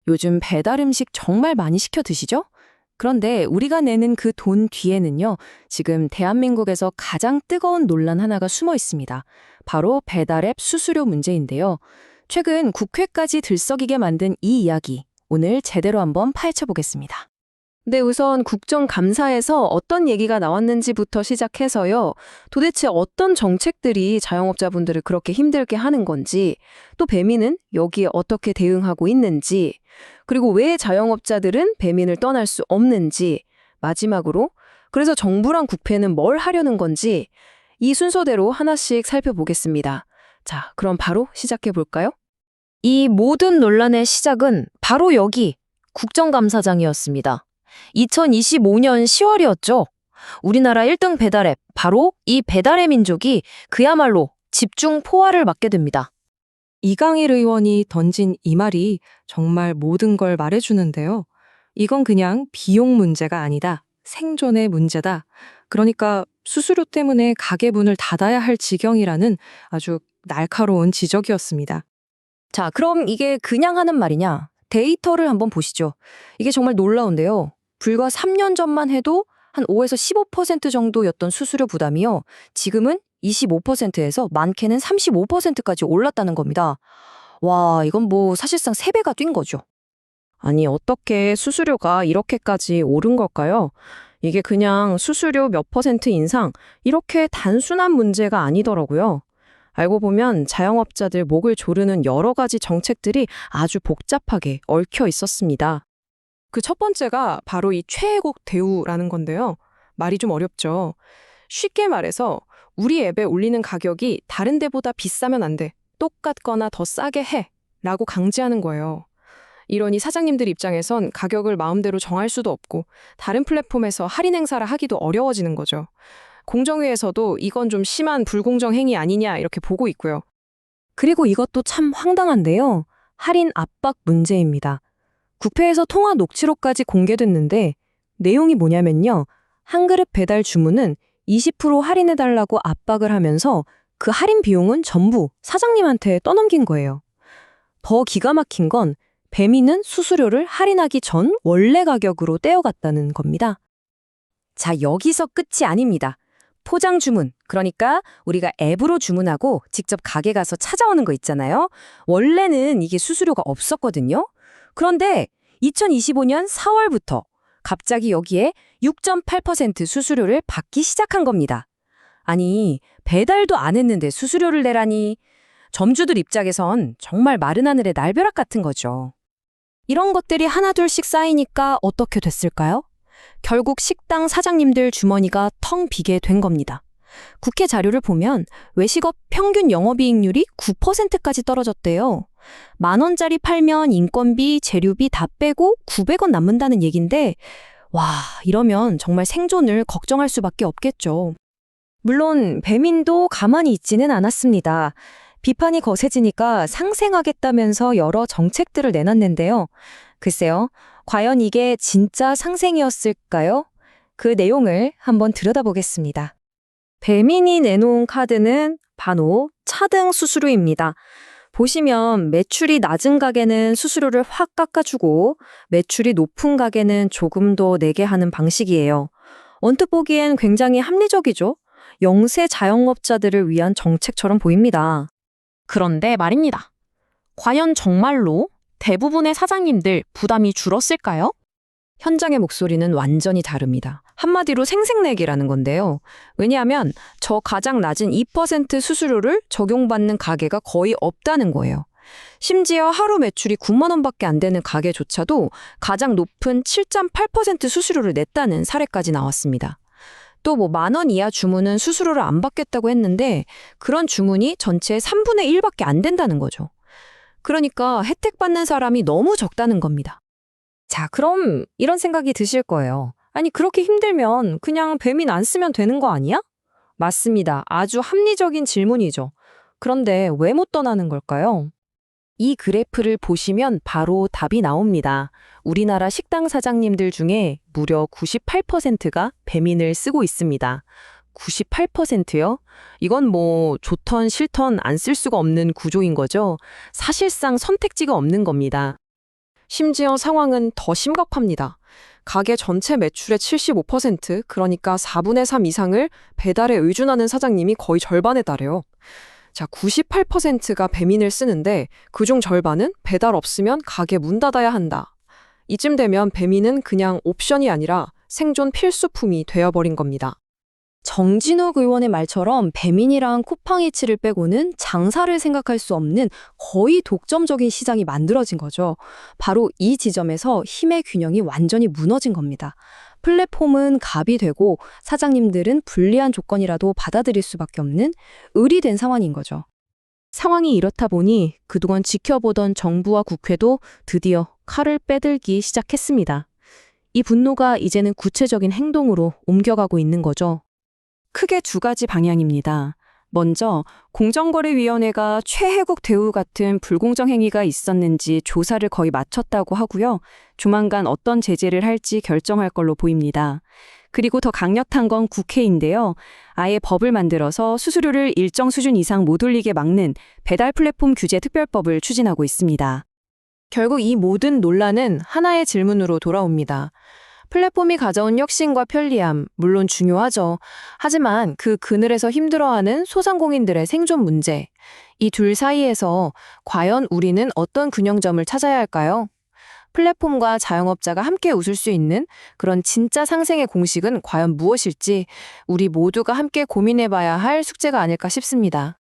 요즘 배달 음식 정말 많이 시켜 드시죠? 그런데 우리가 내는 그 돈 뒤에는요, 지금 대한민국에서 가장 뜨거운 논란 하나가 숨어 있습니다. 바로 배달앱 수수료 문제인데요. 최근 국회까지 들썩이게 만든 이 이야기, 오늘 제대로 한번 파헤쳐 보겠습니다. 네, 우선 국정감사에서 어떤 얘기가 나왔는지부터 시작해서요. 도대체 어떤 정책들이 자영업자분들을 그렇게 힘들게 하는 건지, 또 배민은 여기에 어떻게 대응하고 있는지, 그리고 왜 자영업자들은 배민을 떠날 수 없는지, 마지막으로 그래서 정부랑 국회는 뭘 하려는 건지 이 순서대로 하나씩 살펴보겠습니다. 자, 그럼 바로 시작해 볼까요? 이 모든 논란의 시작은 바로 여기 국정감사장이었습니다. 2025년 10월이었죠. 우리나라 1등 배달앱, 바로 이 배달의 민족이 그야말로 집중 포화를 맞게 됩니다. 이강일 의원이 던진 이 말이 정말 모든 걸 말해주는데요. 이건 그냥 비용 문제가 아니다. 생존의 문제다. 그러니까 수수료 때문에 가게 문을 닫아야 할 지경이라는 아주 날카로운 지적이었습니다. 자, 그럼 이게 그냥 하는 말이냐? 데이터를 한번 보시죠. 이게 정말 놀라운데요. 불과 3년 전만 해도 한 5에서 15% 정도였던 수수료 부담이요. 지금은 25%에서 많게는 35%까지 올랐다는 겁니다. 와, 이건 뭐 사실상 3배가 뛴 거죠. 아니, 어떻게 수수료가 이렇게까지 오른 걸까요? 이게 그냥 수수료 몇 퍼센트 인상, 이렇게 단순한 문제가 아니더라고요. 알고 보면 자영업자들 목을 조르는 여러 가지 정책들이 아주 복잡하게 얽혀 있었습니다. 그 첫 번째가 바로 이 최애곡 대우라는 건데요. 말이 좀 어렵죠. 쉽게 말해서 우리 앱에 올리는 가격이 다른 데보다 비싸면 안 돼. 똑같거나 더 싸게 해. 라고 강제하는 거예요. 이러니 사장님들 입장에선 가격을 마음대로 정할 수도 없고 다른 플랫폼에서 할인 행사를 하기도 어려워지는 거죠. 공정위에서도 이건 좀 심한 불공정 행위 아니냐 이렇게 보고 있고요. 그리고 이것도 참 황당한데요. 할인 압박 문제입니다. 국회에서 통화 녹취록까지 공개됐는데 내용이 뭐냐면요. 한 그릇 배달 주문은 20% 할인해달라고 압박을 하면서 그 할인 비용은 전부 사장님한테 떠넘긴 거예요. 더 기가 막힌 건 배민은 수수료를 할인하기 전 원래 가격으로 떼어갔다는 겁니다. 자, 여기서 끝이 아닙니다. 포장 주문, 그러니까 우리가 앱으로 주문하고 직접 가게 가서 찾아오는 거 있잖아요. 원래는 이게 수수료가 없었거든요. 그런데 2025년 4월부터 갑자기 여기에 6.8% 수수료를 받기 시작한 겁니다. 아니, 배달도 안 했는데 수수료를 내라니. 점주들 입장에선 정말 마른 하늘의 날벼락 같은 거죠. 이런 것들이 하나둘씩 쌓이니까 어떻게 됐을까요? 결국 식당 사장님들 주머니가 텅 비게 된 겁니다. 국회 자료를 보면 외식업 평균 영업이익률이 9%까지 떨어졌대요. 10,000원짜리 팔면 인건비, 재료비 다 빼고 900원 남는다는 얘긴데 와, 이러면 정말 생존을 걱정할 수밖에 없겠죠. 물론 배민도 가만히 있지는 않았습니다. 비판이 거세지니까 상생하겠다면서 여러 정책들을 내놨는데요. 글쎄요, 과연 이게 진짜 상생이었을까요? 그 내용을 한번 들여다보겠습니다. 배민이 내놓은 카드는 바로 차등 수수료입니다. 보시면 매출이 낮은 가게는 수수료를 확 깎아주고 매출이 높은 가게는 조금 더 내게 하는 방식이에요. 언뜻 보기엔 굉장히 합리적이죠? 영세 자영업자들을 위한 정책처럼 보입니다. 그런데 말입니다. 과연 정말로 대부분의 사장님들 부담이 줄었을까요? 현장의 목소리는 완전히 다릅니다. 한마디로 생색내기라는 건데요. 왜냐하면 저 가장 낮은 2% 수수료를 적용받는 가게가 거의 없다는 거예요. 심지어 하루 매출이 9만 원밖에 안 되는 가게조차도 가장 높은 7.8% 수수료를 냈다는 사례까지 나왔습니다. 또 뭐 10,000원 이하 주문은 수수료를 안 받겠다고 했는데 그런 주문이 전체의 3분의 1밖에 안 된다는 거죠. 그러니까 혜택 받는 사람이 너무 적다는 겁니다. 자, 그럼 이런 생각이 드실 거예요. 아니, 그렇게 힘들면 그냥 배민 안 쓰면 되는 거 아니야? 맞습니다. 아주 합리적인 질문이죠. 그런데 왜 못 떠나는 걸까요? 이 그래프를 보시면 바로 답이 나옵니다. 우리나라 식당 사장님들 중에 무려 98%가 배민을 쓰고 있습니다. 98%요? 이건 뭐 좋던 싫던 안 쓸 수가 없는 구조인 거죠. 사실상 선택지가 없는 겁니다. 심지어 상황은 더 심각합니다. 가게 전체 매출의 75%, 그러니까 4분의 3 이상을 배달에 의존하는 사장님이 거의 절반에 달해요. 자, 98%가 배민을 쓰는데 그중 절반은 배달 없으면 가게 문 닫아야 한다. 이쯤 되면 배민은 그냥 옵션이 아니라 생존 필수품이 되어버린 겁니다. 정진욱 의원의 말처럼 배민이랑 쿠팡이츠를 빼고는 장사를 생각할 수 없는 거의 독점적인 시장이 만들어진 거죠. 바로 이 지점에서 힘의 균형이 완전히 무너진 겁니다. 플랫폼은 갑이 되고 사장님들은 불리한 조건이라도 받아들일 수밖에 없는 을이 된 상황인 거죠. 상황이 이렇다 보니 그동안 지켜보던 정부와 국회도 드디어 칼을 빼들기 시작했습니다. 이 분노가 이제는 구체적인 행동으로 옮겨가고 있는 거죠. 크게 두 가지 방향입니다. 먼저 공정거래위원회가 최혜국 대우 같은 불공정 행위가 있었는지 조사를 거의 마쳤다고 하고요. 조만간 어떤 제재를 할지 결정할 걸로 보입니다. 그리고 더 강력한 건 국회인데요. 아예 법을 만들어서 수수료를 일정 수준 이상 못 올리게 막는 배달 플랫폼 규제 특별법을 추진하고 있습니다. 결국 이 모든 논란은 하나의 질문으로 돌아옵니다. 플랫폼이 가져온 혁신과 편리함, 물론 중요하죠. 하지만 그 그늘에서 힘들어하는 소상공인들의 생존 문제, 이 둘 사이에서 과연 우리는 어떤 균형점을 찾아야 할까요? 플랫폼과 자영업자가 함께 웃을 수 있는 그런 진짜 상생의 공식은 과연 무엇일지 우리 모두가 함께 고민해봐야 할 숙제가 아닐까 싶습니다.